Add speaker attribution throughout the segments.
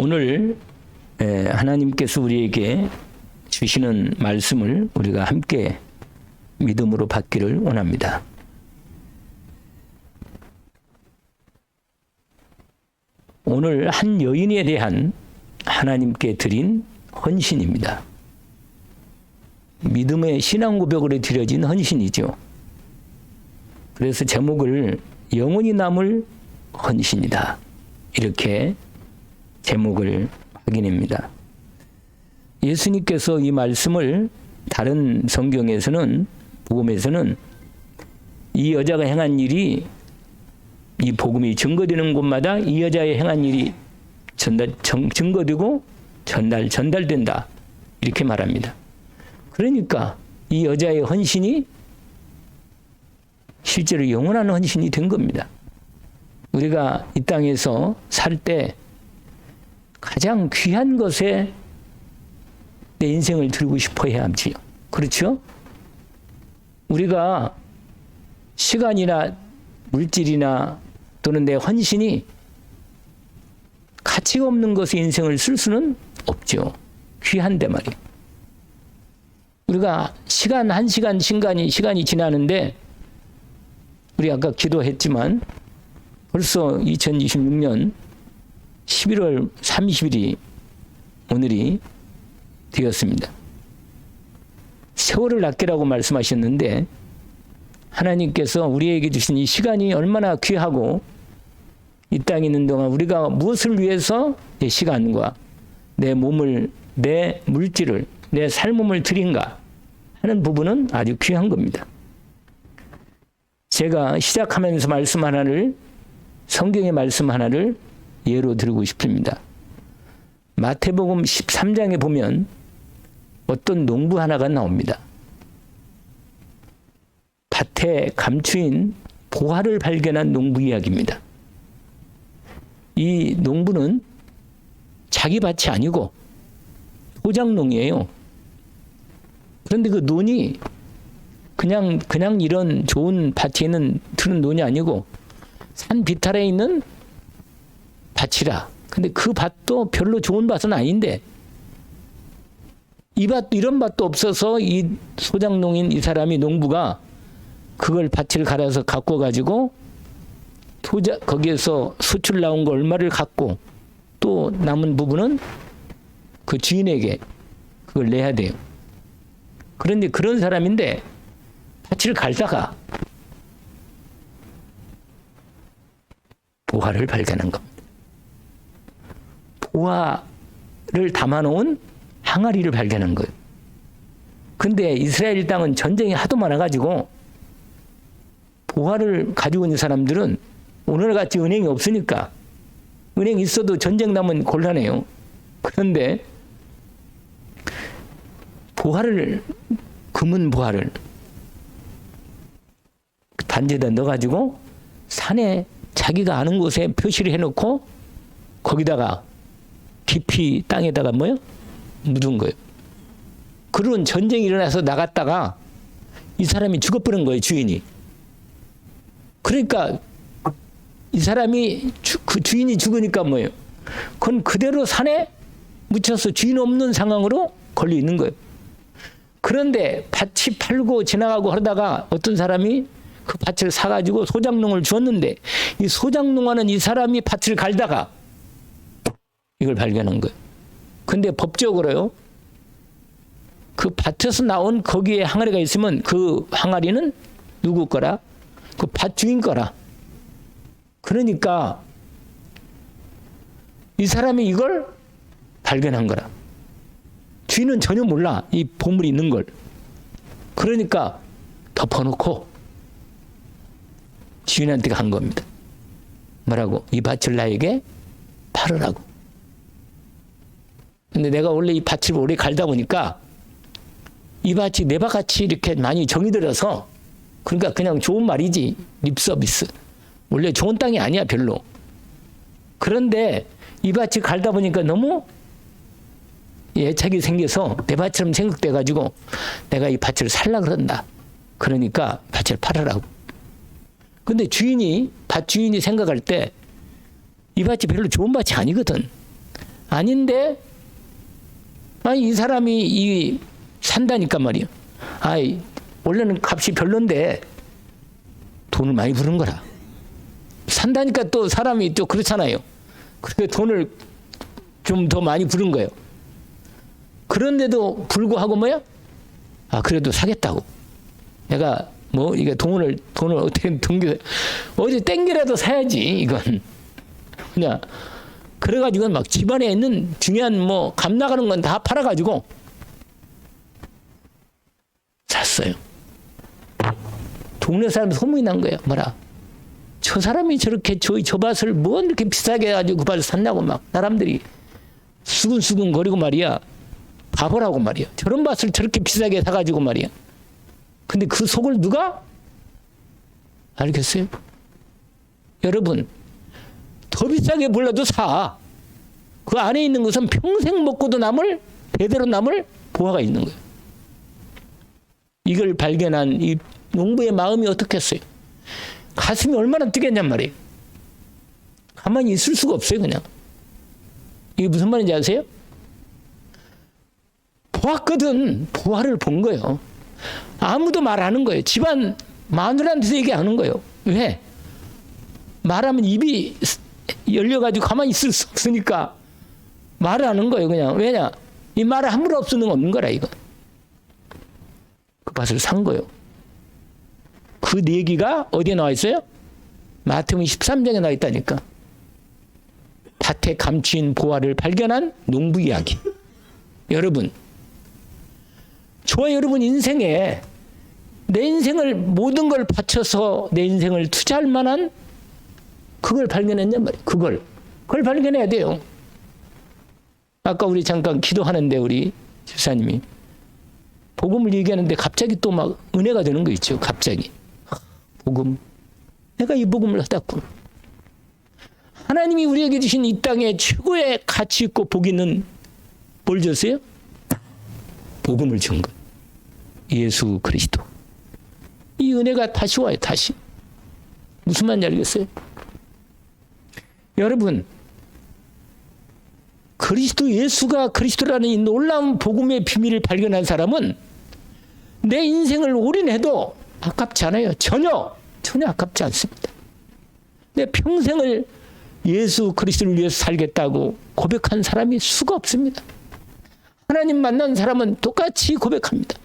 Speaker 1: 오늘 하나님께서 우리에게 주시는 말씀을 우리가 함께 믿음으로 받기를 원합니다. 오늘 한 여인에 대한 하나님께 드린 헌신입니다. 믿음의 신앙 고백으로 드려진 헌신이죠. 그래서 제목을 영원히 남을 헌신이다, 이렇게 제목을 확인합니다. 예수님께서 이 말씀을 다른 성경에서는, 복음에서는 이 여자가 행한 일이, 이 복음이 증거되는 곳마다 이 여자의 행한 일이 증거되고 전달된다, 이렇게 말합니다. 그러니까 이 여자의 헌신이 실제로 영원한 헌신이 된 겁니다. 우리가 이 땅에서 살 때 가장 귀한 것에 내 인생을 드리고 싶어 해야 하지요. 그렇죠? 우리가 시간이나 물질이나 또는 내 헌신이 가치가 없는 것에 인생을 쓸 수는 없죠. 귀한데 말이에요. 우리가 한 시간 시간이 지나는데, 우리 아까 기도했지만 벌써 2026년 11월 30일이 오늘이 되었습니다. 세월을 아끼라고 말씀하셨는데, 하나님께서 우리에게 주신 이 시간이 얼마나 귀하고, 이 땅에 있는 동안 우리가 무엇을 위해서 내 시간과 내 몸을, 내 물질을, 내 삶을 드린가 하는 부분은 아주 귀한 겁니다. 제가 시작하면서 말씀 하나를, 성경의 말씀 하나를 예로 드리고 싶습니다. 마태복음 13장에 보면 어떤 농부 하나가 나옵니다. 밭에 감추인 보화를 발견한 농부 이야기입니다. 이 농부는 자기 밭이 아니고 소작농이에요. 그런데 그 논이 그냥 이런 좋은 밭에 있는 드는 논이 아니고 산 비탈에 있는 밭이라. 근데 그 밭도 별로 좋은 밭은 아닌데, 이런 밭도 없어서 이 소작농인 이 사람이, 농부가 그걸 밭을 갈아서 갖고 가지고 거기에서 수출 나온 거 얼마를 갖고 또 남은 부분은 그 주인에게 그걸 내야 돼요. 그런데 그런 사람인데 밭을 갈다가 보화를 발견한 겁니다. 보화를 담아놓은 항아리를 발견한 거예요. 근데 이스라엘 땅은 전쟁이 하도 많아가지고 보화를 가지고 있는 사람들은 오늘같이 은행이 없으니까, 은행이 있어도 전쟁 나면 곤란해요. 그런데 금은 보화를 단지에다 넣어가지고 산에 자기가 아는 곳에 표시를 해놓고 거기다가 깊이 땅에다가 묻은 거예요. 그런 전쟁이 일어나서 나갔다가 이 사람이 죽어버린 거예요, 주인이. 그러니까 이 사람이 그 주인이 죽으니까 그건 그대로 산에 묻혀서 주인 없는 상황으로 걸려 있는 거예요. 그런데 밭이 팔고 지나가고 하다가 어떤 사람이 그 밭을 사가지고 소작농을 주었는데, 이 소작농하는 이 사람이 밭을 갈다가 이걸 발견한 거예요. 근데 법적으로요, 그 밭에서 나온 거기에 항아리가 있으면 그 항아리는 누구 거라? 그 밭 주인 거라. 그러니까 이 사람이 이걸 발견한 거라. 주인은 전혀 몰라, 이 보물이 있는 걸. 그러니까 덮어놓고 주인한테 간 겁니다. 뭐라고? 이 밭을 나에게 팔으라고. 근데 내가 원래 이 밭을 오래 갈다 보니까 이 밭이 내 밭같이 이렇게 많이 정이 들어서, 그러니까 그냥 좋은 말이지, 립 서비스. 원래 좋은 땅이 아니야, 별로. 그런데 이 밭이 갈다 보니까 너무 애착이 생겨서 내 밭처럼 생각돼가지고 내가 이 밭을 살라 그런다. 그러니까 밭을 팔으라고. 근데 밭 주인이 생각할 때 이 밭이 별로 좋은 밭이 아니거든. 아닌데, 아니, 이 사람이 산다니까 말이야. 아이, 원래는 값이 별론데 돈을 많이 부른 거라. 산다니까 또 사람이 또 그렇잖아요. 그래서 돈을 좀 더 많이 부른 거예요. 그런데도 불구하고 뭐야? 그래도 사겠다고. 내가 뭐 이게 돈을 어떻게 어디 땡기라도 사야지 이건. 그냥 그래가지고 막 집안에 있는 중요한 뭐 값 나가는 건 다 팔아가지고 샀어요. 동네 사람 소문이 난 거예요. 뭐라? 저 사람이 저렇게 저 밭을 뭐 이렇게 비싸게 해가지고 그 밭을 샀냐고 막 사람들이 수근수근 거리고 말이야. 바보라고 말이야. 저런 밭을 저렇게 비싸게 사가지고 말이야. 근데 그 속을 누가 알겠어요? 여러분, 더 비싸게 몰라도 사. 그 안에 있는 것은 평생 먹고도 남을, 대대로 남을 보화가 있는 거예요. 이걸 발견한 이 농부의 마음이 어떻겠어요? 가슴이 얼마나 뛰겠냔 말이에요. 가만히 있을 수가 없어요, 그냥. 이게 무슨 말인지 아세요? 보았거든. 보화를 본 거예요. 아무도 말 안 하는 거예요. 집안 마누라한테도 얘기 안 하는 거예요. 왜? 말하면 입이 열려가지고 가만히 있을 수 없으니까 말을 하는 거예요, 그냥. 왜냐? 이 말에 함부로 없는 없는 거라, 이거. 그 밭을 산 거예요. 그 얘기가 어디에 나와 있어요? 마태복음 13장에 나와 있다니까. 밭에 감추인 보화를 발견한 농부 이야기. 여러분, 저와 여러분 인생에 내 인생을 모든 걸 바쳐서 내 인생을 투자할 만한 그걸 발견했냔 말이에요. 그걸 발견해야 돼요. 아까 우리 잠깐 기도하는데 우리 집사님이 복음을 얘기하는데 갑자기 또 막 은혜가 되는 거 있죠. 갑자기. 복음. 내가 이 복음을 받았구나. 하나님이 우리에게 주신 이 땅에 최고의 가치 있고 복 있는 뭘 줬어요? 복음을 준 것. 예수 그리스도. 이 은혜가 다시 와요. 다시. 무슨 말인지 알겠어요? 여러분, 그리스도 예수가 그리스도라는 이 놀라운 복음의 비밀을 발견한 사람은 내 인생을 올인해도 아깝지 않아요. 전혀 아깝지 않습니다. 내 평생을 예수 그리스도를 위해서 살겠다고 고백한 사람이 수가 없습니다. 하나님 만난 사람은 똑같이 고백합니다.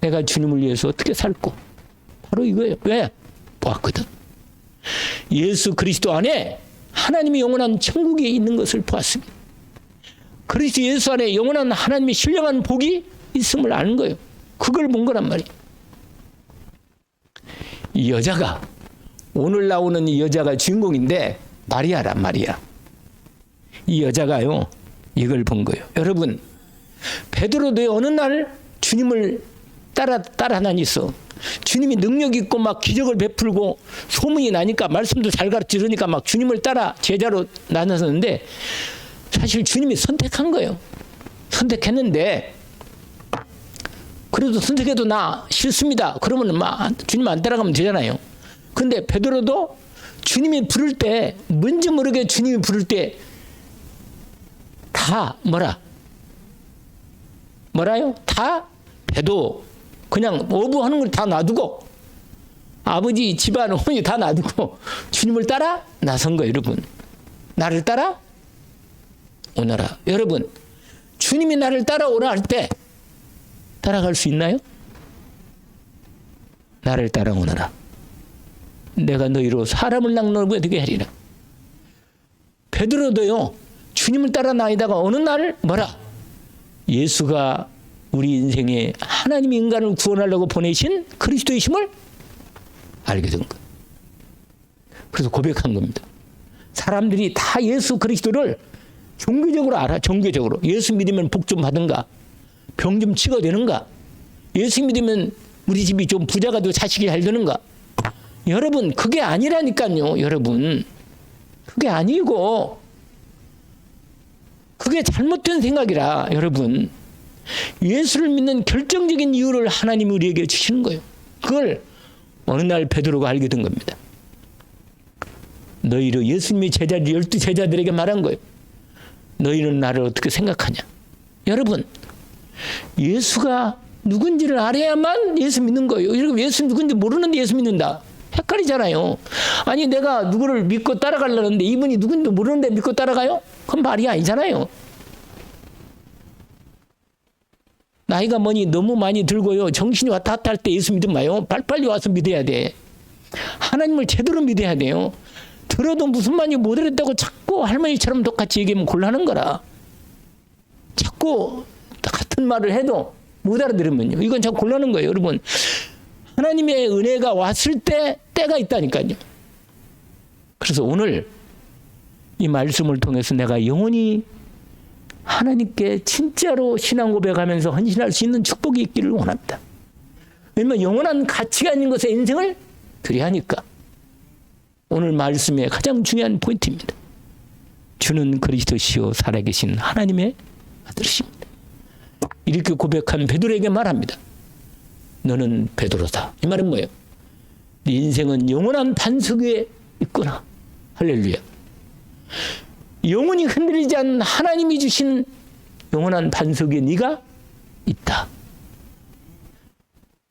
Speaker 1: 내가 주님을 위해서 어떻게 살고. 바로 이거예요. 왜? 보았거든. 예수 그리스도 안에 하나님이 영원한 천국에 있는 것을 보았습니다. 그리스도 예수 안에 영원한 하나님의 신령한 복이 있음을 아는 거예요. 그걸 본 거란 말이에요. 이 여자가, 오늘 나오는 이 여자가 주인공인데 마리아란 말이야. 이 여자가요, 이걸 본 거예요. 여러분, 베드로도 어느 날 주님을 따라 다니서 주님이 능력 있고 막 기적을 베풀고 소문이 나니까 말씀도 잘 가르치니까 막 주님을 따라 제자로 나섰는데 사실 주님이 선택한 거예요. 선택했는데 그래도 선택해도 나 싫습니다. 그러면 막 주님 안 따라가면 되잖아요. 근데 베드로도 주님이 부를 때 뭔지 모르게 주님이 부를 때 다 뭐라요? 다 배도 그냥 어부하는 걸 다 놔두고 아버지 집안 어머니 다 놔두고 주님을 따라 나선 거예요. 여러분, 나를 따라 오너라. 여러분, 주님이 나를 따라오라 할 때 따라갈 수 있나요? 나를 따라오너라. 내가 너희로 사람을 낚는 되게 하리라. 베드로도요, 주님을 따라 다니다가 어느 날 예수가 우리 인생에 하나님이 인간을 구원하려고 보내신 그리스도이심을 알게 된 거예요. 그래서 고백한 겁니다. 사람들이 다 예수 그리스도를 종교적으로 알아. 종교적으로. 예수 믿으면 복 좀 받은가? 병 좀 치료되는가? 예수 믿으면 우리 집이 좀 부자가 되고 자식이 잘 되는가? 여러분, 그게 아니라니까요. 여러분, 그게 아니고 그게 잘못된 생각이라. 여러분, 예수를 믿는 결정적인 이유를 하나님이 우리에게 주시는 거예요. 그걸 어느 날 베드로가 알게 된 겁니다. 너희로 예수님의 제자들 12 제자들에게 말한 거예요. 너희는 나를 어떻게 생각하냐? 여러분, 예수가 누군지를 알아야만 예수 믿는 거예요. 여러분, 예수 누군지 모르는데 예수 믿는다. 헷갈리잖아요. 아니, 내가 누구를 믿고 따라가려는데 이분이 누군지 모르는데 믿고 따라가요? 그건 말이 아니잖아요. 나이가 뭐니 너무 많이 들고요. 정신이 왔다 갔다 할 때 예수 믿으면 마요. 빨리빨리 와서 믿어야 돼. 하나님을 제대로 믿어야 돼요. 들어도 무슨 말인지 못 알아듣다고 자꾸 할머니처럼 똑같이 얘기하면 곤란한 거라. 자꾸 같은 말을 해도 못 알아들으면요. 이건 참 곤란한 거예요, 여러분. 하나님의 은혜가 왔을 때 때가 있다니까요. 그래서 오늘 이 말씀을 통해서 내가 영원히 하나님께 진짜로 신앙 고백하면서 헌신할 수 있는 축복이 있기를 원합니다. 왜냐하면 영원한 가치가 있는 것에 인생을 드려야 하니까. 오늘 말씀의 가장 중요한 포인트입니다. 주는 그리스도시요 살아계신 하나님의 아들이십니다. 이렇게 고백한 베드로에게 말합니다. 너는 베드로다. 이 말은 뭐예요? 네 인생은 영원한 반석 위에 있구나. 할렐루야. 영원히 흔들리지 않는 하나님이 주신 영원한 반석 위에 네가 있다.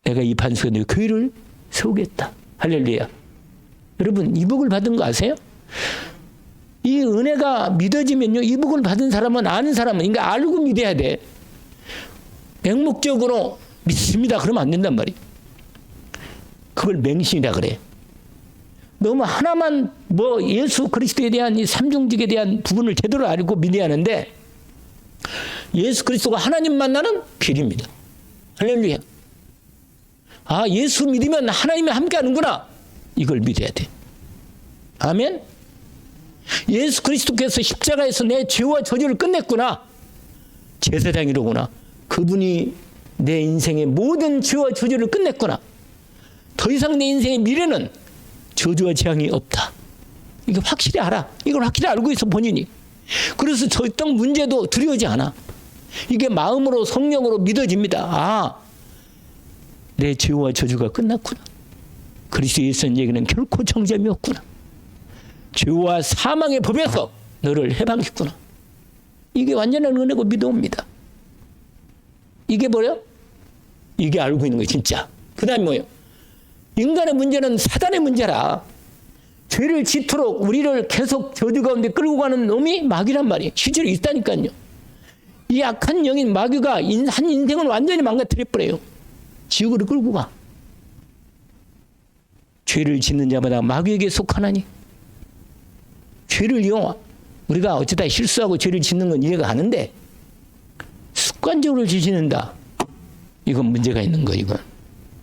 Speaker 1: 내가 이 반석에 내 교회를 세우겠다. 할렐루야. 여러분, 이 복을 받은 거 아세요? 이 은혜가 믿어지면요, 이 복을 받은 사람은, 아는 사람은, 그러니까 알고 믿어야 돼. 맹목적으로 믿습니다. 그러면 안 된단 말이에요. 그걸 맹신이라 그래. 너무 하나만 예수 그리스도에 대한 이 삼중직에 대한 부분을 제대로 알고 믿어야 하는데, 예수 그리스도가 하나님 만나는 길입니다. 할렐루야. 아, 예수 믿으면 하나님이 함께 하는구나. 이걸 믿어야 돼. 아멘. 예수 그리스도께서 십자가에서 내 죄와 저주를 끝냈구나. 제사장이로구나. 그분이 내 인생의 모든 죄와 저주를 끝냈구나. 더 이상 내 인생의 미래는 저주와 재앙이 없다. 이거 확실히 알아. 이걸 확실히 알고 있어, 본인이. 그래서 저 어떤 문제도 두려워하지 않아. 이게 마음으로, 성령으로 믿어집니다. 아, 내 죄와 저주가 끝났구나. 그리스도 예수님에게는 결코 정죄함이 없구나. 죄와 사망의 법에서 너를 해방했구나. 이게 완전한 은혜고 믿어옵니다. 이게 뭐예요? 이게 알고 있는 거예요, 진짜. 그 다음에 뭐예요? 인간의 문제는 사단의 문제라. 죄를 짓도록 우리를 계속 저주 가운데 끌고 가는 놈이 마귀란 말이에요. 실제로 있다니까요. 이 악한 영인 마귀가 한 인생을 완전히 망가뜨려버려요. 지옥으로 끌고 가. 죄를 짓는 자마다 마귀에게 속하나니. 죄를요, 우리가 어쩌다 실수하고 죄를 짓는 건 이해가 가는데, 습관적으로 지진다. 이건 문제가 있는 거,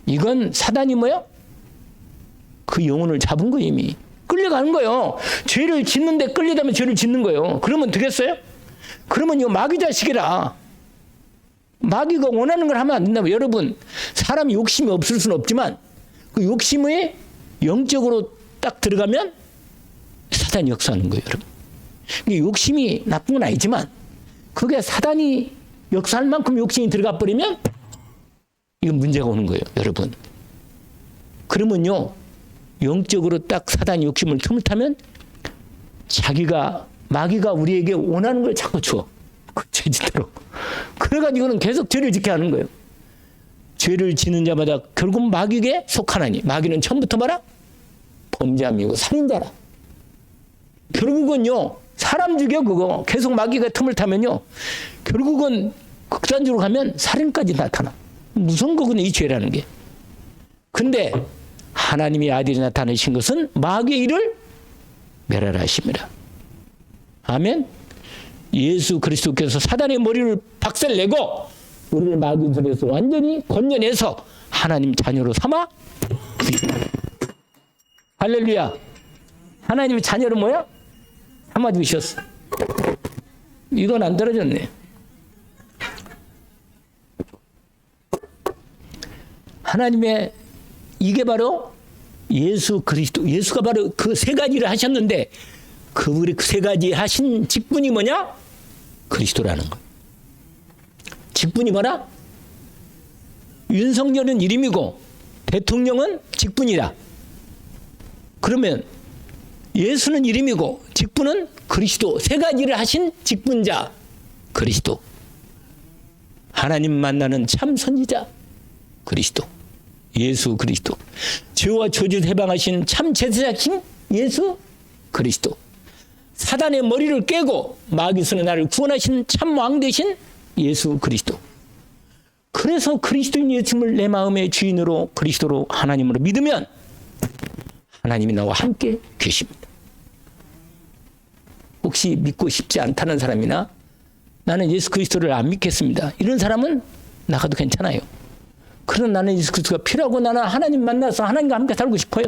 Speaker 1: 이건 사단이 뭐야? 그 영혼을 잡은 거 이미. 끌려가는 거예요. 죄를 짓는데 끌려다면 죄를 짓는 거예요. 그러면 되겠어요? 그러면 이거 마귀 자식이라. 마귀가 원하는 걸 하면 안 된다고. 여러분, 사람이 욕심이 없을 수는 없지만 그 욕심에 영적으로 딱 들어가면 사단이 역사하는 거예요, 여러분. 욕심이 나쁜 건 아니지만 그게 사단이 역사할 만큼 욕심이 들어가 버리면 이건 문제가 오는 거예요, 여러분. 그러면요, 영적으로 딱 사단이 욕심을 틈을 타면 마귀가 우리에게 원하는 걸 자꾸 줘. 죄 짓도록. 그래가지고는 계속 죄를 짓게 하는 거예요. 죄를 짓는 자마다 결국 마귀에게 속하나니. 마귀는 처음부터 봐라? 범죄함이고 살인자라. 결국은요, 사람 죽여 그거. 계속 마귀가 틈을 타면요, 결국은 극단적으로 가면 살인까지 나타나. 무서운 거군요, 이 죄라는 게. 근데 하나님의 아들이 나타나신 것은 마귀의 일을 멸하라 하십니다. 아멘. 예수 그리스도께서 사단의 머리를 박살내고 우리를 마귀 손에서 완전히 건져내서 하나님 자녀로 삼아 주십니다. 할렐루야. 하나님의 자녀로 뭐야? 삼아 주셨어. 이건 안 떨어졌네. 하나님의, 이게 바로 예수 그리스도, 예수가 바로 그 세 가지를 하셨는데 그 세 가지 하신 직분이 뭐냐? 그리스도라는 거. 직분이 뭐라? 윤석열은 이름이고 대통령은 직분이다. 그러면 예수는 이름이고 직분은 그리스도. 세 가지를 하신 직분자 그리스도. 하나님 만나는 참 선지자 그리스도. 예수 그리스도. 죄와 저주를 해방하신 참 제사장이신 예수 그리스도. 사단의 머리를 깨고 마귀 손에 나를 구원하신 참 왕 되신 예수 그리스도. 그래서 그리스도인 예수님을 내 마음의 주인으로 그리스도로 하나님으로 믿으면 하나님이 나와 함께 계십니다. 혹시 믿고 싶지 않다는 사람이나 나는 예수 그리스도를 안 믿겠습니다, 이런 사람은 나가도 괜찮아요. 그러나 나는 예수 그리스도가 필요하고 나는 하나님 만나서 하나님과 함께 살고 싶어요.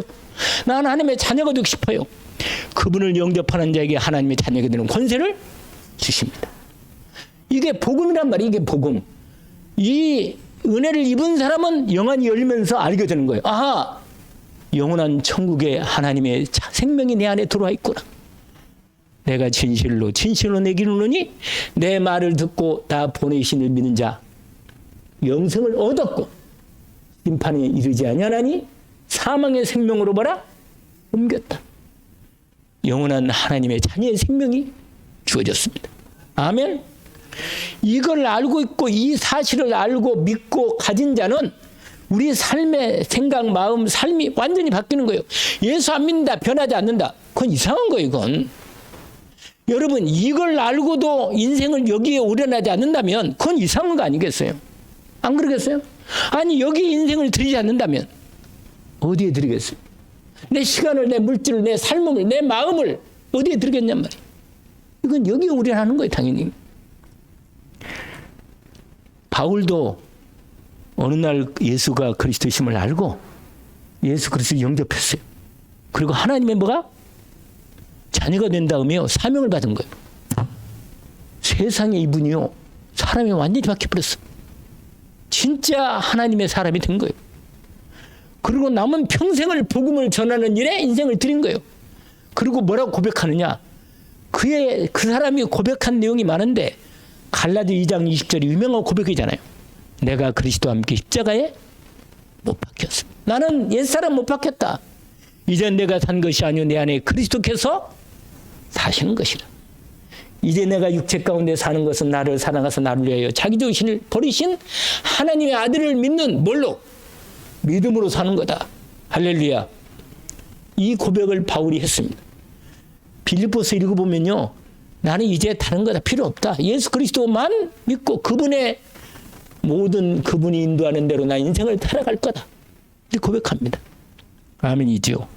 Speaker 1: 나는 하나님의 자녀가 되고 싶어요. 그분을 영접하는 자에게 하나님의 자녀가 되는 권세를 주십니다. 이게 복음이란 말이에요. 이게 복음. 이 은혜를 입은 사람은 영안이 열리면서 알게 되는 거예요. 아하, 영원한 천국에 하나님의 생명이 내 안에 들어와 있구나. 내가 진실로 내게 이르노니 내 말을 듣고 다 보내신 이를 믿는 자 영생을 얻었고 심판에 이르지 아니하나니 사망의 생명으로 봐라 옮겼다. 영원한 하나님의 자녀의 생명이 주어졌습니다. 아멘. 이걸 알고 있고 이 사실을 알고 믿고 가진 자는 우리 삶의 생각, 마음, 삶이 완전히 바뀌는 거예요. 예수 안 믿는다, 변하지 않는다. 그건 이상한 거예요. 이건. 여러분, 이걸 알고도 인생을 여기에 오려나지 않는다면 그건 이상한 거 아니겠어요? 안 그러겠어요? 아니, 여기 인생을 들이지 않는다면 어디에 들이겠어요? 내 시간을, 내 물질을, 내 삶을, 내 마음을 어디에 들이겠냔 말이에요. 이건 여기에 오려하는 거예요, 당연히. 바울도 어느 날 예수가 그리스도이심을 알고 예수 그리스도를 영접했어요. 그리고 하나님의 뭐가? 자녀가 된 다음에요, 사명을 받은 거예요. 세상에 이분이요, 사람이 완전히 바뀌어버렸어. 진짜 하나님의 사람이 된 거예요. 그리고 남은 평생을 복음을 전하는 일에 인생을 드린 거예요. 그리고 뭐라고 고백하느냐? 그 사람이 고백한 내용이 많은데 갈라디 2장 20절이 유명한 고백이잖아요. 내가 그리스도와 함께 십자가에 못 박혔어. 나는 옛사람 못 박혔다. 이제 내가 산 것이 아니오 내 안에 그리스도께서 사시는 것이라. 이제 내가 육체 가운데 사는 것은 나를 사랑하사 나를 위하여 자기 자신을 버리신 하나님의 아들을 믿는 뭘로? 믿음으로 사는 거다. 할렐루야. 이 고백을 바울이 했습니다. 빌립보서 읽어보면요, 나는 이제 다른 거 다 필요 없다. 예수 그리스도만 믿고 그분의 모든 그분이 인도하는 대로 나 인생을 살아갈 거다. 이렇게 고백합니다. 아멘이지요.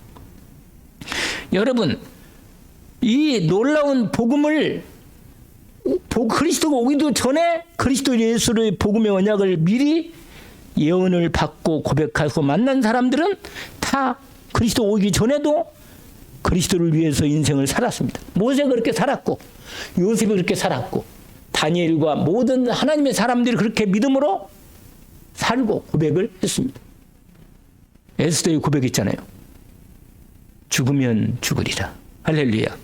Speaker 1: 여러분, 이 놀라운 복음을 그리스도가 오기도 전에 그리스도 예수의 복음의 언약을 미리 예언을 받고 고백하고 만난 사람들은 다 그리스도 오기 전에도 그리스도를 위해서 인생을 살았습니다. 모세가 그렇게 살았고 요셉이 그렇게 살았고 다니엘과 모든 하나님의 사람들이 그렇게 믿음으로 살고 고백을 했습니다. 에스더의 고백 있잖아요. 죽으면 죽으리라. 할렐루야.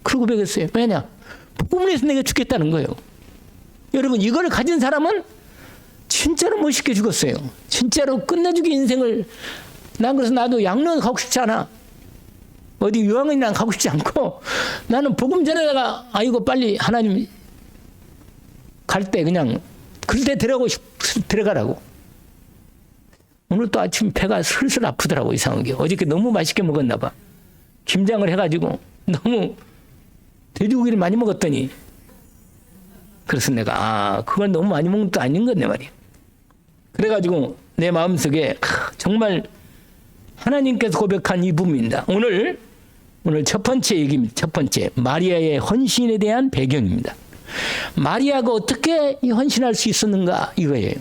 Speaker 1: 그 고백했어요. 왜냐? 복음을 위해서 내가 죽겠다는 거예요. 여러분, 이걸 가진 사람은 진짜로 멋있게 죽었어요. 진짜로 끝내주기 인생을. 난 그래서 나도 양로원 가고 싶지 않아. 어디 유학원이랑 가고 싶지 않고 나는 복음 전에다가 아이고 빨리 하나님 갈 때 그냥 그때 들어가라고. 오늘 또 아침 배가 슬슬 아프더라고. 이상하게 어저께 너무 맛있게 먹었나 봐. 김장을 해가지고 너무 돼지고기를 많이 먹었더니 그래서 내가 그걸 너무 많이 먹는 것도 아닌 건데 말이야. 그래가지고 내 마음속에 정말 하나님께서 고백한 이 부분입니다. 오늘 첫 번째 얘기입니다. 첫 번째, 마리아의 헌신에 대한 배경입니다. 마리아가 어떻게 이 헌신할 수 있었는가 이거예요.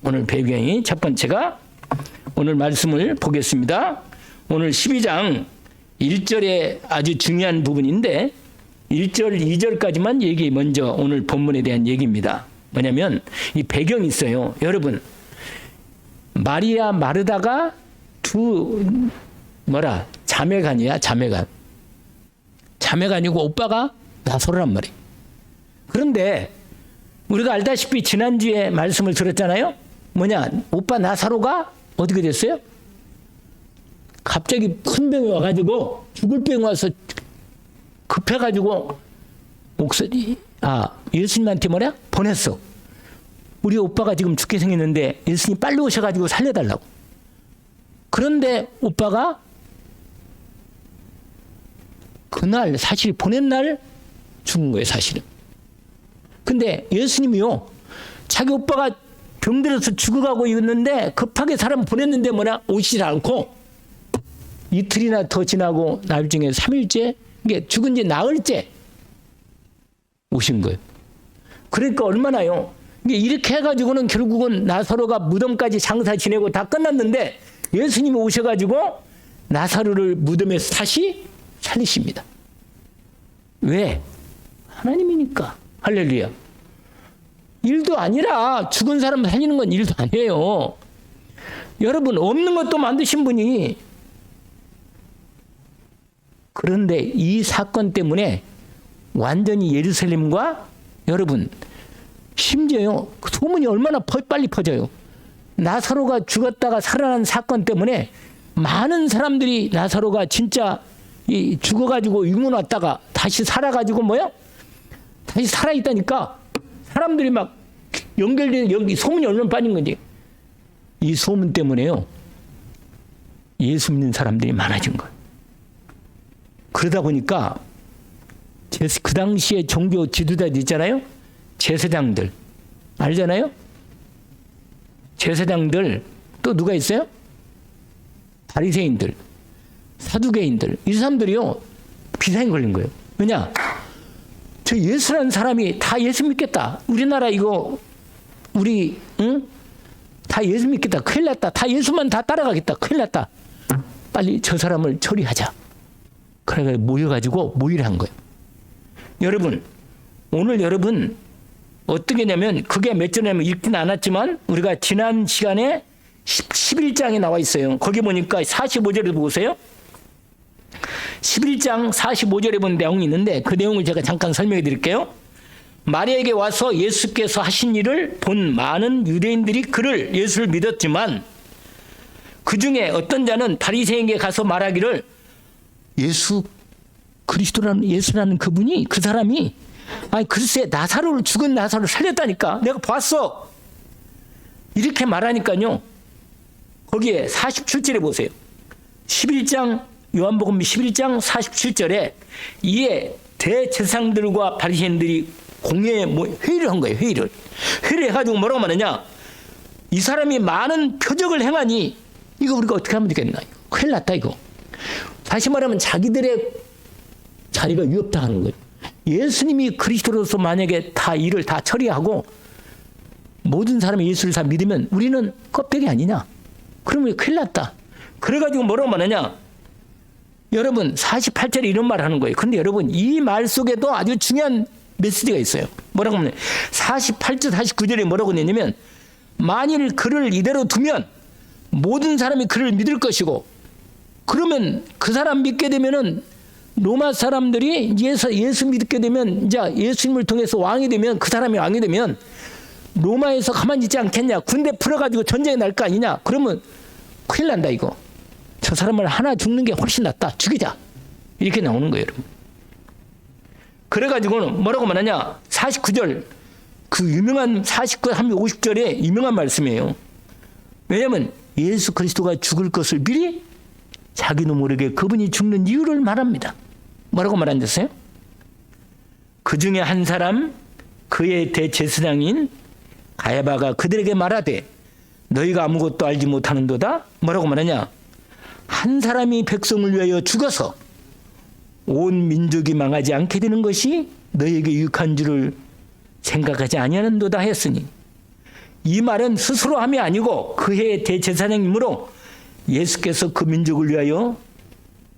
Speaker 1: 오늘 배경이 첫 번째가 오늘 말씀을 보겠습니다. 오늘 12장 1절에 아주 중요한 부분인데 1절, 2절까지만 얘기 먼저 오늘 본문에 대한 얘기입니다. 뭐냐면 이 배경이 있어요. 여러분, 마리아 마르다가 자매간이야. 자매간이고 오빠가 나사로란 말이에요. 그런데 우리가 알다시피 지난주에 말씀을 들었잖아요. 뭐냐? 오빠 나사로가 어떻게 됐어요? 갑자기 큰 병이 와가지고 죽을 병이 와서 급해가지고 예수님한테 뭐냐? 보냈어. 우리 오빠가 지금 죽게 생겼는데 예수님 빨리 오셔가지고 살려달라고. 그런데 오빠가 그날 사실 보낸 날 죽은 거예요, 사실은. 근데 예수님이요, 자기 오빠가 병들어서 죽어가고 있는데 급하게 사람 보냈는데 오시질 않고 이틀이나 더 지나고 나중에 3일째, 이게 죽은 지 나흘째 오신 거예요. 그러니까 얼마나요? 이렇게 해가지고는 결국은 나사로가 무덤까지 장사 지내고 다 끝났는데 예수님이 오셔가지고 나사로를 무덤에서 다시 살리십니다. 왜? 하나님이니까. 할렐루야. 일도 아니라 죽은 사람 살리는 건 일도 아니에요. 여러분, 없는 것도 만드신 분이. 그런데 이 사건 때문에 완전히 예루살렘과 여러분, 심지어요, 소문이 얼마나 빨리 퍼져요. 나사로가 죽었다가 살아난 사건 때문에 많은 사람들이 나사로가 진짜 죽어가지고 유문 왔다가 다시 살아가지고 다시 살아있다니까 사람들이 막 연결되는 여기 소문이 얼마나 빠진 건지. 이 소문 때문에요, 예수 믿는 사람들이 많아진 거예요. 그러다 보니까 그 당시에 종교 지도자들 있잖아요. 제사장들 알잖아요. 제사장들 또 누가 있어요? 바리새인들, 사두개인들. 이 사람들이요 비상이 걸린 거예요. 왜냐? 저 예수라는 사람이 다 예수 믿겠다. 우리나라 이거 다 예수 믿겠다. 큰일 났다. 다 예수만 다 따라가겠다. 큰일 났다. 빨리 저 사람을 처리하자. 그래가지고 모여가지고 모의를 한 거예요. 여러분, 오늘 여러분 어떻게 냐면 그게 몇 절이냐면 읽지는 않았지만 우리가 지난 시간에 11장에 나와 있어요. 거기 보니까 45절에 보세요. 11장 45절에 본 내용이 있는데 그 내용을 제가 잠깐 설명해 드릴게요. 마리아에게 와서 예수께서 하신 일을 본 많은 유대인들이 그를 예수를 믿었지만 그 중에 어떤 자는 바리새인에게 가서 말하기를 예수 그리스도라는 예수라는 그분이 그 사람이 글쎄 나사로를 죽은 나사로를 살렸다니까 내가 봤어 이렇게 말하니까요. 거기에 47절에 보세요. 11장 요한복음 11장 47절에 이에 대제사장들과 바리새인들이 공회에 회의를 한 거예요. 회의를 해가지고 뭐라고 말하냐? 이 사람이 많은 표적을 행하니 이거 우리가 어떻게 하면 되겠나? 큰일 났다 이거. 다시 말하면 자기들의 자리가 위협당하는 거예요. 예수님이 그리스도로서 만약에 다 일을 다 처리하고 모든 사람이 예수를 다 믿으면 우리는 껍데기 아니냐? 그러면 큰일 났다. 그래가지고 뭐라고 말하냐? 여러분 48절에 이런 말을 하는 거예요. 그런데 여러분 이 말 속에도 아주 중요한 메시지가 있어요. 뭐라고 하면 48절 49절에 뭐라고 했냐면 만일 그를 이대로 두면 모든 사람이 그를 믿을 것이고 그러면 그 사람 믿게 되면은 로마 사람들이 예수 믿게 되면 이제 예수님을 통해서 왕이 되면 그 사람이 왕이 되면 로마에서 가만히 있지 않겠냐? 군대 풀어가지고 전쟁이 날 거 아니냐? 그러면 큰일 난다 이거. 저 사람을 하나 죽는 게 훨씬 낫다. 죽이자. 이렇게 나오는 거예요, 여러분. 그래가지고는 뭐라고 말하냐? 49절 그 유명한 49, 50절에 유명한 말씀이에요. 왜냐하면 예수 그리스도가 죽을 것을 미리 자기도 모르게 그분이 죽는 이유를 말합니다. 뭐라고 말한댔어요? 그 중에 한 사람 그의 대제사장인 가야바가 그들에게 말하되 너희가 아무것도 알지 못하는도다. 뭐라고 말하냐? 한 사람이 백성을 위하여 죽어서 온 민족이 망하지 않게 되는 것이 너희에게 유익한 줄을 생각하지 아니하는도다 했으니 이 말은 스스로 함이 아니고 그의 대제사장이므로 예수께서 그 민족을 위하여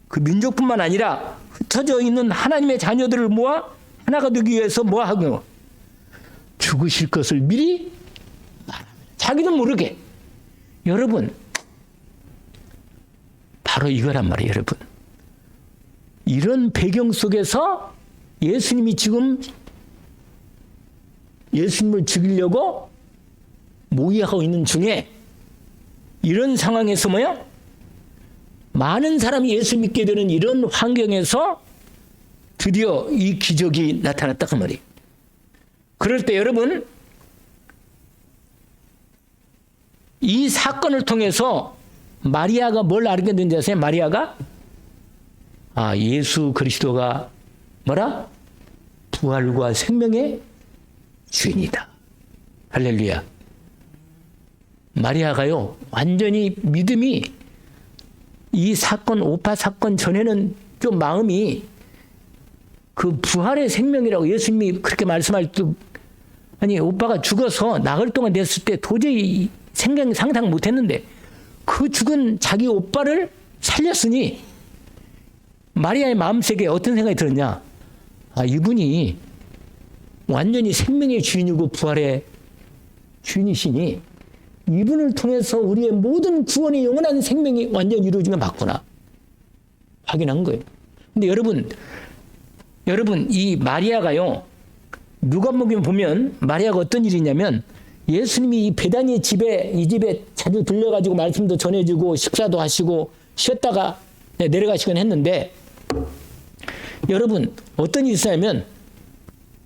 Speaker 1: 그 민족뿐만 아니라 흩어져 있는 하나님의 자녀들을 모아 하나가 되기 위해서 뭐하고 죽으실 것을 미리 말합니다. 자기도 모르게. 여러분 바로 이거란 말이에요. 여러분 이런 배경 속에서 예수님이 지금 예수님을 죽이려고 모의하고 있는 중에 이런 상황에서 많은 사람이 예수 믿게 되는 이런 환경에서 드디어 이 기적이 나타났다 그 말이에요. 그럴 때 여러분, 이 사건을 통해서 마리아가 뭘 알게 된지 아세요? 마리아가 예수 그리스도가 뭐라? 부활과 생명의 주인이다. 할렐루야. 마리아가요, 완전히 믿음이, 이 사건, 오파 사건 전에는 좀 마음이 그 부활의 생명이라고 예수님이 그렇게 말씀할 때, 아니 오빠가 죽어서 나흘 동안 됐을 때 도저히 상상 못했는데 그 죽은 자기 오빠를 살렸으니 마리아의 마음속에 어떤 생각이 들었냐? 이분이 완전히 생명의 주인이고 부활의 주인이시니 이분을 통해서 우리의 모든 구원이 영원한 생명이 완전히 이루어진 건 맞구나 확인한 거예요. 근데 여러분 이 마리아가요, 누가복음 보면 마리아가 어떤 일이냐면 예수님이 이 베다니 집에, 이 집에 자주 들려가지고 말씀도 전해주고 식사도 하시고 쉬었다가 내려가시곤 했는데, 여러분 어떤 일이 있었냐면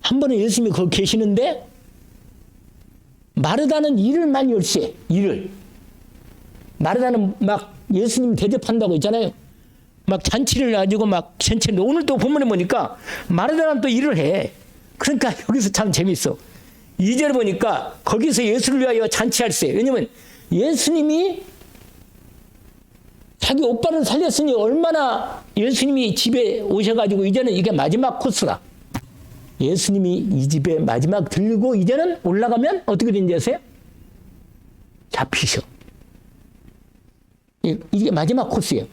Speaker 1: 한 번은 예수님이 거기 계시는데 마르다는 일을 많이 열시해. 마르다는 막 예수님 대접한다고 있잖아요. 막 잔치를 가지고 막 잔치를, 오늘 또 본문에 보니까 마르다는 또 일을 해. 그러니까 여기서 참 재밌어. 2절에 보니까 거기서 예수를 위하여 잔치할세. 왜냐면 예수님이 자기 오빠를 살렸으니 얼마나 예수님이 집에 오셔가지고 이제는 이게 마지막 코스라. 예수님이 이 집에 마지막 들고 이제는 올라가면 어떻게 되는지 아세요? 잡히셔. 이게 마지막 코스예요.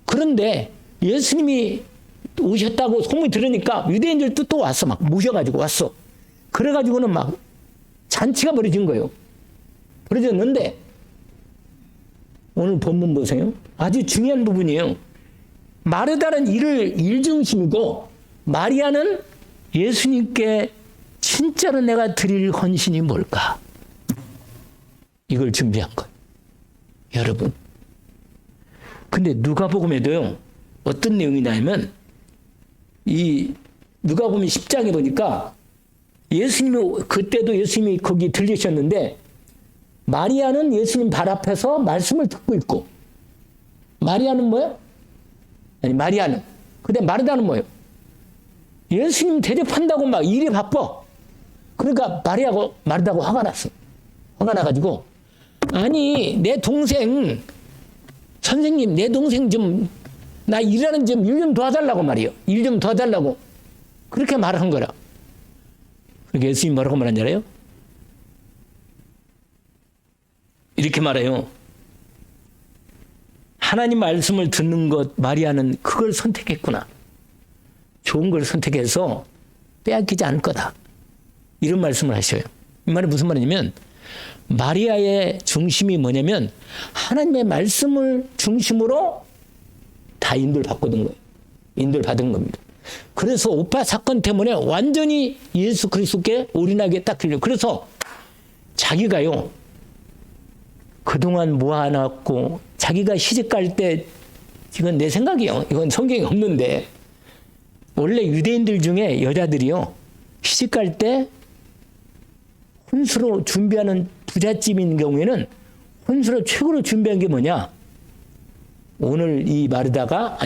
Speaker 1: 그런데 예수님이 오셨다고 소문이 들으니까 유대인들도 또 왔어. 막 모셔가지고 왔어. 그래가지고는 막 잔치가 벌어진 거예요. 벌어졌는데 오늘 본문 보세요. 아주 중요한 부분이에요. 마르다는 일 중심이고 마리아는 예수님께 진짜로 내가 드릴 헌신이 뭘까? 이걸 준비한 거예요. 여러분. 근데 누가복음에도요, 어떤 내용이냐면 이 누가복음 10장에 보니까 예수님이, 그때도 예수님이 거기 들리셨는데 마리아는 예수님 발 앞에서 말씀을 듣고 있고, 마리아는 뭐예요? 아니 마리아는, 근데 마르다는 뭐예요? 예수님 대접한다고 막 일이 바빠. 그러니까 마르다고 화가 났어. 화가 나가지고, 아니 내 동생, 선생님 내 동생 좀, 나 일하는 좀 일 좀 도와달라고 말이에요. 일 좀 도와달라고. 그렇게 말한 거라. 그러니까 예수님이 뭐라고 말한 줄 알아요? 이렇게 말해요. 하나님 말씀을 듣는 것, 마리아는 그걸 선택했구나. 좋은 걸 선택해서 빼앗기지 않을 거다. 이런 말씀을 하셔요. 이 말은 무슨 말이냐면 마리아의 중심이 뭐냐면 하나님의 말씀을 중심으로 다 인도를 받거든 거예요. 인도를 받은 겁니다. 그래서 오빠 사건 때문에 완전히 예수 그리스도께 올인하게 딱 들려요. 그래서 자기가요, 그동안 모아놨고 자기가 시집갈 때, 이건 내 생각이요, 이건 성경에 없는데, 원래 유대인들 중에 여자들이요 시집갈 때 혼수로 준비하는 부잣집인 경우에는 혼수로 최고로 준비한 게 뭐냐? 오늘 이 마리아가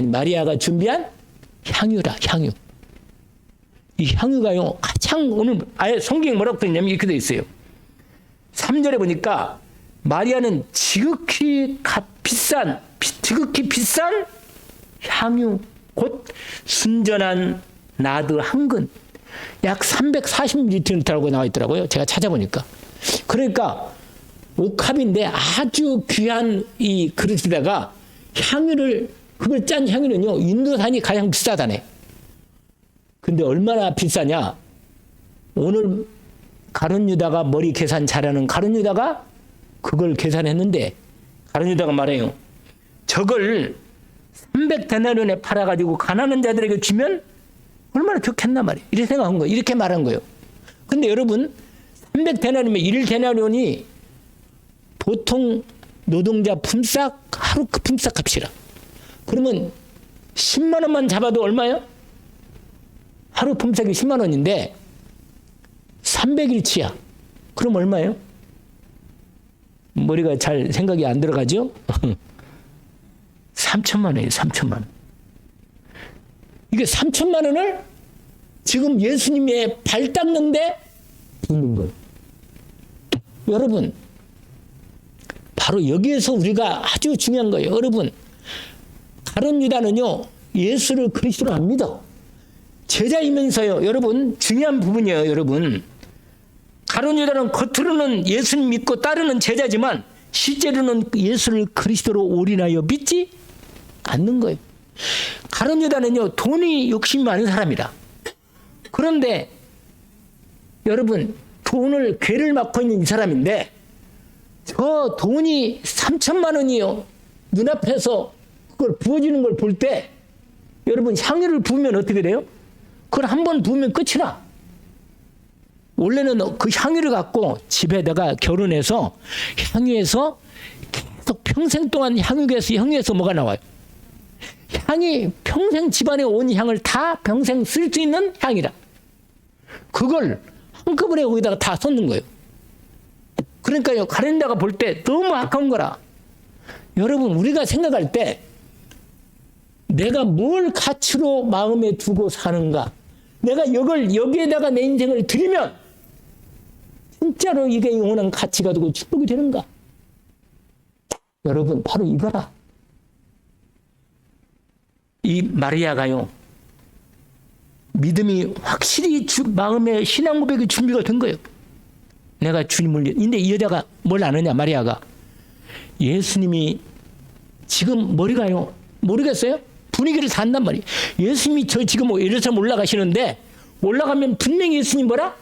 Speaker 1: 준비한 향유라, 향유. 이 향유가요 가장, 오늘 아예 성경에 뭐라고 했냐면 이렇게 되어 있어요. 3절에 보니까 마리아는 지극히 비싼 향유, 곧 순전한 나드 한 근, 약 340ml라고 나와 있더라고요. 제가 찾아보니까. 그러니까 옥합인데 아주 귀한 이 그릇에다가 향유를, 그걸 짠 향유는요 인도산이 가장 비싸다네. 근데 얼마나 비싸냐? 오늘 가룟 유다가, 머리 계산 잘하는 가룟 유다가 그걸 계산했는데, 가룟 유다가 말해요. 저걸 300데나리온에 팔아가지고 가난한 자들에게 주면 얼마나 좋겠나 말이에요. 이렇게 생각한 거예요. 이렇게 말한 거예요. 근데 여러분, 300데나리온이면 1데나리온이 보통 노동자 품삯, 하루 그 품삯 값이라. 그러면 10만 원만 잡아도 얼마예요? 하루 품삯이 10만 원인데 300일치야. 그럼 얼마예요? 머리가 잘 생각이 안 들어가죠? 3천만 원이에요. 3천만 원. 이게 3천만 원을 지금 예수님의 발 닦는데 붓는 거예요. 여러분, 바로 여기에서 우리가 아주 중요한 거예요. 여러분, 가룟 유다는요, 예수를 그리스도로 안 믿어. 제자이면서요, 여러분, 중요한 부분이에요, 여러분. 가룟 유다는 겉으로는 예수님 믿고 따르는 제자지만 실제로는 예수를 그리스도로 올인하여 믿지 않는 거예요. 가룟 유다는요, 돈이 욕심이 많은 사람이다. 그런데 여러분, 돈을 괴를 맡고 있는 이 사람인데 저 돈이 3천만 원이요. 눈앞에서 그걸 부어지는 걸 볼 때 여러분, 향유를 부으면 어떻게 돼요? 그걸 한 번 부으면 끝이나. 원래는 그 향유를 갖고 집에다가 결혼해서 향유에서 계속 평생 동안 향유에서 뭐가 나와요? 향이 평생 집안에 온 향을 다 평생 쓸 수 있는 향이라. 그걸 한꺼번에 거기다가 다 쏟는 거예요. 그러니까요, 가룟유다가 볼 때 너무 아까운 거라. 여러분, 우리가 생각할 때 내가 뭘 가치로 마음에 두고 사는가, 내가 여기에다가 내 인생을 드리면 진짜로 이게 영원한 가치가 되고 축복이 되는가? 여러분, 바로 이거라. 이 마리아가요, 믿음이 확실히 마음의 신앙 고백이 준비가 된 거예요. 내가 주님을. 근데 이 여자가 뭘 아느냐, 마리아가. 예수님이 지금 머리가요, 모르겠어요? 분위기를 다 안단 말이에요. 예수님이 저 지금 예루살렘 올라가시는데 올라가면 분명히 예수님 뭐라?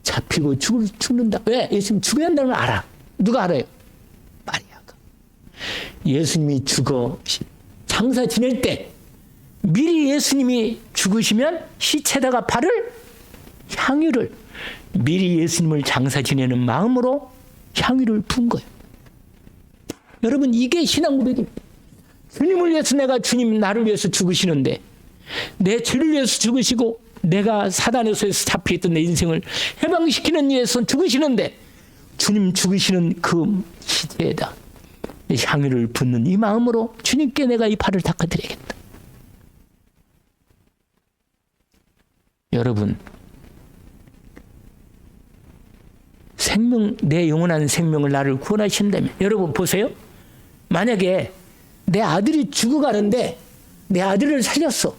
Speaker 1: 잡히고 죽는다. 왜? 예수님 죽어야 한다는 걸 알아. 누가 알아요? 마리아가. 예수님이 죽어 장사 지낼 때 미리 예수님이 죽으시면 시체다가 발을 향유를 미리 예수님을 장사 지내는 마음으로 향유를 푼 거예요. 여러분, 이게 신앙 고백입니다. 주님을 위해서 내가 주님 나를 위해서 죽으시는데 내 죄를 위해서 죽으시고 내가 사단의 손에서 잡혀있던 내 인생을 해방시키는 위해서 죽으시는데 주님 죽으시는 그 시체에다 향유를 붓는 이 마음으로 주님께 내가 이 발을 닦아드려야겠다. 여러분, 내 영원한 생명을 나를 구원하신다면, 여러분 보세요. 만약에 내 아들이 죽어가는데 내 아들을 살렸어.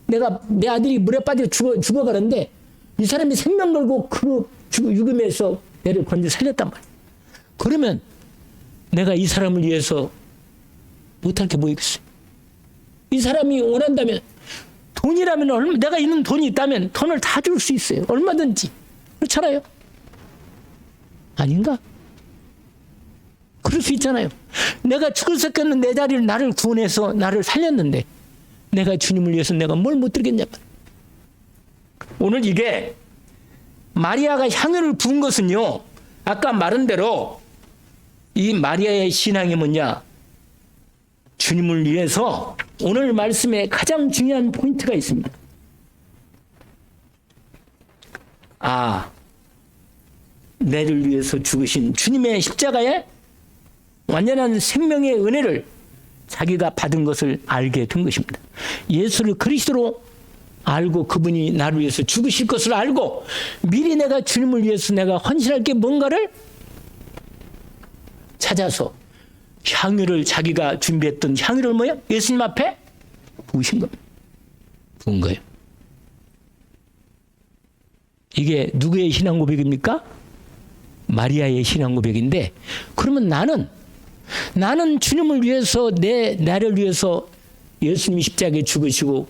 Speaker 1: 내 아들이 물에 빠져 죽어가는데 이 사람이 생명 걸고 그 죽음에서 내를 건져 살렸단 말이야. 그러면 내가 이 사람을 위해서 못할 게 뭐 있겠어요? 이 사람이 원한다면, 돈이라면, 내가 있는 돈이 있다면 돈을 다 줄 수 있어요. 얼마든지. 그렇잖아요? 아닌가? 그럴 수 있잖아요. 내가 죽을 수 없는 내 자리를 나를 구원해서 나를 살렸는데 내가 주님을 위해서 내가 뭘 못 드리겠냐. 오늘 이게 마리아가 향유를 부은 것은요, 아까 말한 대로 이 마리아의 신앙이 뭐냐, 주님을 위해서 오늘 말씀에 가장 중요한 포인트가 있습니다. 내를 위해서 죽으신 주님의 십자가의 완전한 생명의 은혜를 자기가 받은 것을 알게 된 것입니다. 예수를 그리스도로 알고 그분이 나를 위해서 죽으실 것을 알고 미리 내가 주님을 위해서 내가 헌신할 게 뭔가를 찾아서 향유를, 자기가 준비했던 향유를 뭐야? 예수님 앞에 부으신 겁니다. 부은 거예요. 이게 누구의 신앙 고백입니까? 마리아의 신앙 고백인데, 그러면 나는 주님을 위해서 나를 위해서 예수님이 십자가에 죽으시고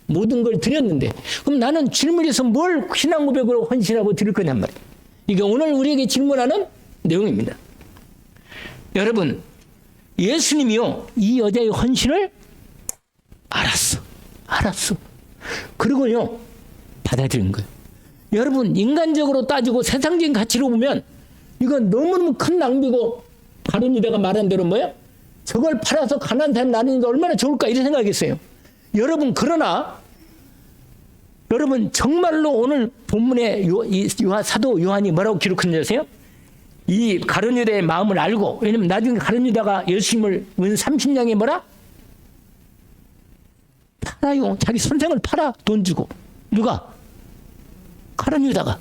Speaker 1: 모든 걸 드렸는데, 그럼 나는 주님을 위해서 뭘 신앙 고백으로 헌신하고 드릴 거냔 말이에요. 이게 오늘 우리에게 질문하는 내용입니다. 여러분, 예수님이요, 이 여자의 헌신을 알았어. 그리고요, 받아들인 거예요. 여러분, 인간적으로 따지고 세상적인 가치로 보면 이건 너무너무 큰 낭비고, 가룟 유다가 말한 대로 뭐야? 저걸 팔아서 가난한 사람 나누는 게 얼마나 좋을까, 이런 생각했어요. 여러분, 그러나 여러분 정말로 오늘 본문에 사도 요한이 뭐라고 기록했는지 아세요? 이 가룟 유다의 마음을 알고, 왜냐면 나중에 가룟 유다가 예수님을 은 30냥에 뭐라? 팔아요. 자기 선생을 팔아. 돈 주고. 누가? 가룟 유다가.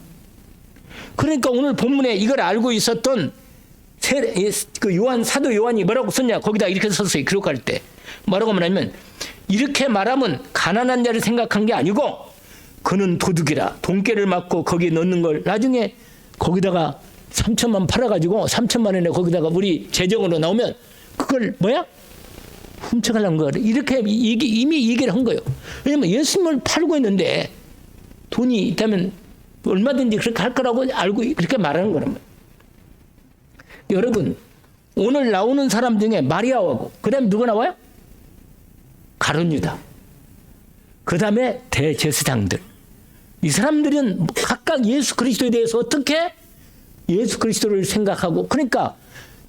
Speaker 1: 그러니까 오늘 본문에 이걸 알고 있었던 그 사도 요한이 뭐라고 썼냐? 거기다 이렇게 썼어요. 기록할 때. 뭐라고 말하면, 이렇게 말하면 가난한 자를 생각한 게 아니고 그는 도둑이라 돈깨를 맞고 거기에 넣는 걸 나중에 거기다가 3천만 팔아가지고 3천만 원에 거기다가 우리 재정으로 나오면 그걸 뭐야? 훔쳐가려는 거야. 이렇게 이미 얘기를 한 거예요. 왜냐면 예수님을 팔고 있는데 돈이 있다면 얼마든지 그렇게 할 거라고 알고 그렇게 말하는 거란 말이에요. 여러분, 오늘 나오는 사람 중에 마리아하고 그 다음에 누가 나와요? 가룟 유다. 그 다음에 대제사장들. 이 사람들은 각각 예수 그리스도에 대해서 어떻게 예수 그리스도를 생각하고, 그러니까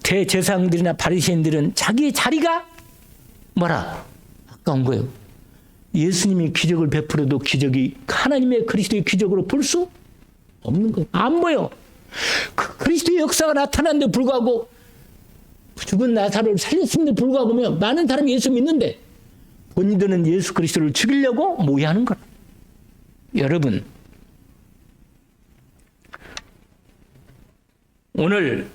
Speaker 1: 대제사장들이나 바리새인들은 자기 자리가 뭐라? 아까운 거예요. 예수님이 기적을 베풀어도 기적이 하나님의 그리스도의 기적으로 볼 수 없는 거예요. 안 보여. 그리스도의 역사가 나타났는데 불구하고, 죽은 나사로를 살렸음에도 불구하고 많은 사람이 예수 믿는데 본인들은 예수 그리스도를 죽이려고 모의하는 거라. 여러분, 오늘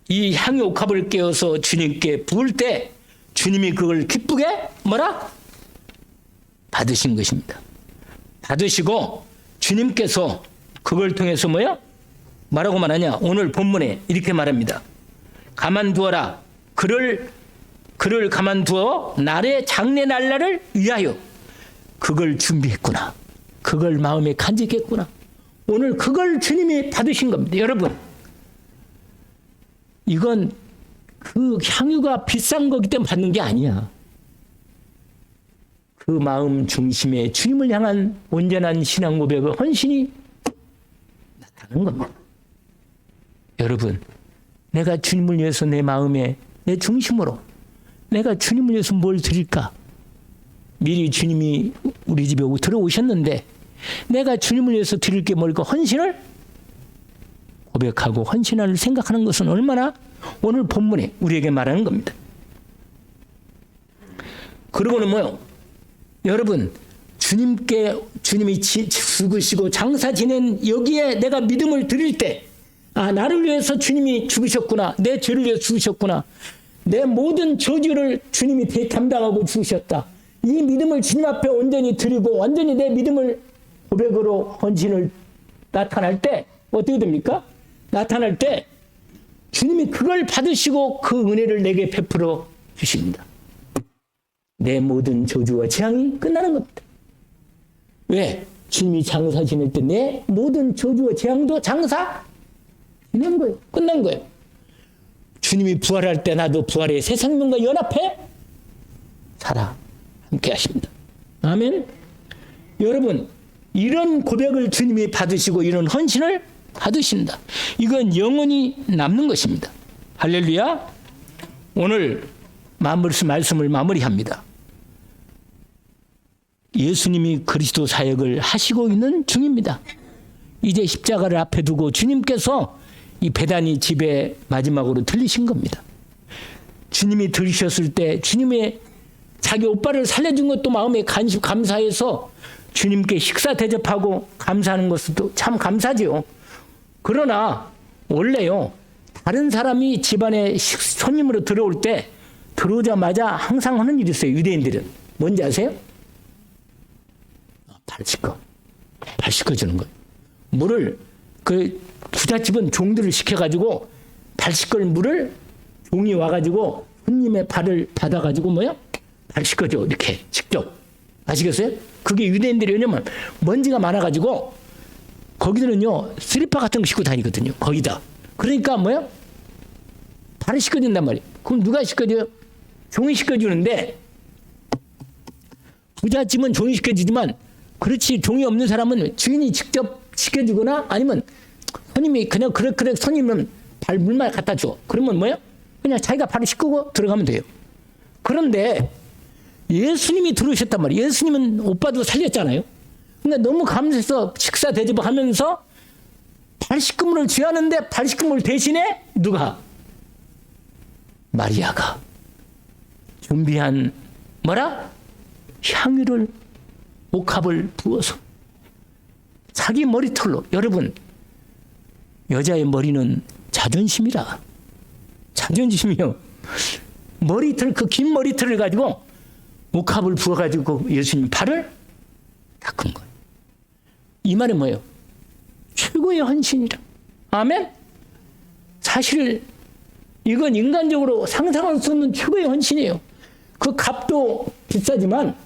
Speaker 1: 이 향유 옥합을 깨어서 주님께 부을 때 주님이 그걸 기쁘게 뭐라? 받으신 것입니다. 받으시고 주님께서 그걸 통해서 뭐라고 말하냐? 오늘 본문에 이렇게 말합니다. 가만두어라. 그를 가만두어 날의 장래 날라를 위하여 그걸 준비했구나. 그걸 마음에 간직했구나. 오늘 그걸 주님이 받으신 겁니다. 여러분, 이건 그 향유가 비싼 거기 때문에 받는 게 아니야. 그 마음 중심에 주님을 향한 온전한 신앙 고백의 헌신이 나타나는 겁니다. 여러분, 내가 주님을 위해서 내 마음에, 내 중심으로 내가 주님을 위해서 뭘 드릴까? 미리 주님이 우리 집에 들어오셨는데 내가 주님을 위해서 드릴 게 뭘까? 헌신을 고백하고 헌신을 생각하는 것은 얼마나 오늘 본문에 우리에게 말하는 겁니다. 그러고는 뭐요? 여러분, 주님이 죽으시고 장사 지낸 여기에 내가 믿음을 드릴 때, 나를 위해서 주님이 죽으셨구나. 내 죄를 위해서 죽으셨구나. 내 모든 저주를 주님이 대담당하고 죽으셨다. 이 믿음을 주님 앞에 온전히 드리고 완전히 내 믿음을 고백으로 헌신을 나타날 때 어떻게 됩니까? 나타날 때 주님이 그걸 받으시고 그 은혜를 내게 베풀어 주십니다. 내 모든 저주와 재앙이 끝나는 겁니다. 왜? 주님이 장사 지낼 때 내 모든 저주와 재앙도 장사 지낸 거예요. 끝난 거예요. 주님이 부활할 때 나도 부활의 새 생명과 연합해 살아 함께 하십니다. 아멘. 여러분, 이런 고백을 주님이 받으시고 이런 헌신을 받으신다. 이건 영원히 남는 것입니다. 할렐루야. 오늘 말씀을 마무리합니다. 예수님이 그리스도 사역을 하시고 있는 중입니다. 이제 십자가를 앞에 두고 주님께서 이 베다니 집에 마지막으로 들리신 겁니다. 주님이 들으셨을 때 주님의 자기 오빠를 살려준 것도 마음에 감사해서 주님께 식사 대접하고 감사하는 것도 참 감사지요. 그러나 원래요, 다른 사람이 집안에 손님으로 들어올 때 들어오자마자 항상 하는 일이 있어요. 유대인들은 뭔지 아세요? 발 씻어주는 거예요. 물을 그 부잣집은 종들을 시켜가지고 발 씻을 물을 종이 와가지고 손님의 발을 받아가지고 발 씻어줘. 이렇게 직접. 아시겠어요? 그게 유대인들이, 왜냐면 먼지가 많아가지고 거기들은요 슬리퍼 같은 거 신고 다니거든요. 거기다. 그러니까 발을 씻어준단 말이에요. 그럼 누가 씻어줘요? 종이 씻어주는데, 부잣집은 종이 씻어주지만 그렇지 종이 없는 사람은 주인이 직접 씻겨주거나 아니면 손님이 그냥 그래 손님은 발 물만 갖다 줘. 그러면 그냥 자기가 발을 씻고 들어가면 돼요. 그런데 예수님이 들어오셨단 말이에요. 예수님은 오빠도 살렸잖아요. 그러니까 너무 감사해서 식사 대접하면서 발식금을 취하는데 발식금을 대신에 누가? 마리아가 준비한 뭐라? 향유를 옥합을 부어서 자기 머리털로. 여러분, 여자의 머리는 자존심이라. 자존심이요. 머리털, 그 긴 머리털을 가지고 옥합을 부어가지고 예수님 발을 닦은 거예요. 이 말은 뭐예요? 최고의 헌신이라. 아멘? 사실 이건 인간적으로 상상할 수 없는 최고의 헌신이에요. 그 값도 비싸지만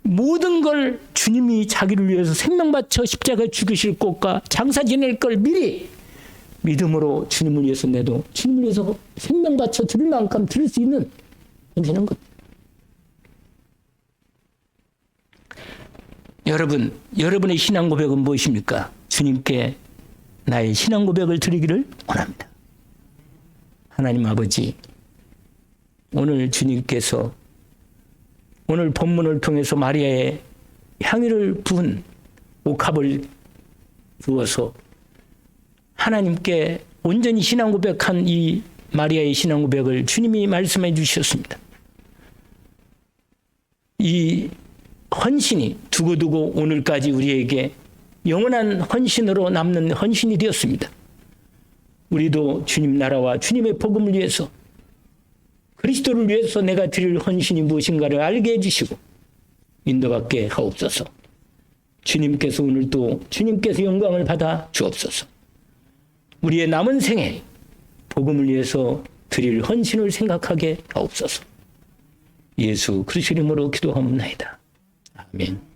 Speaker 1: 모든 걸 주님이 자기를 위해서 생명 바쳐 십자가에 죽으실 것과 장사 지낼 걸 미리 믿음으로 주님을 위해서 내도 주님을 위해서 생명 바쳐 드릴 만큼 드릴 수 있는 헌신한 것. 여러분, 여러분의 신앙 고백은 무엇입니까? 주님께 나의 신앙 고백을 드리기를 원합니다. 하나님 아버지, 오늘 주님께서 오늘 본문을 통해서 마리아의 향유를 부은 옥합을 부어서 하나님께 온전히 신앙 고백한 이 마리아의 신앙 고백을 주님이 말씀해 주셨습니다. 이 헌신이 두고두고 오늘까지 우리에게 영원한 헌신으로 남는 헌신이 되었습니다. 우리도 주님 나라와 주님의 복음을 위해서 그리스도를 위해서 내가 드릴 헌신이 무엇인가를 알게 해주시고 인도받게 하옵소서. 주님께서 오늘도 주님께서 영광을 받아 주옵소서. 우리의 남은 생에 복음을 위해서 드릴 헌신을 생각하게 하옵소서. 예수 그리스도 이름으로 기도하옵나이다. 아멘.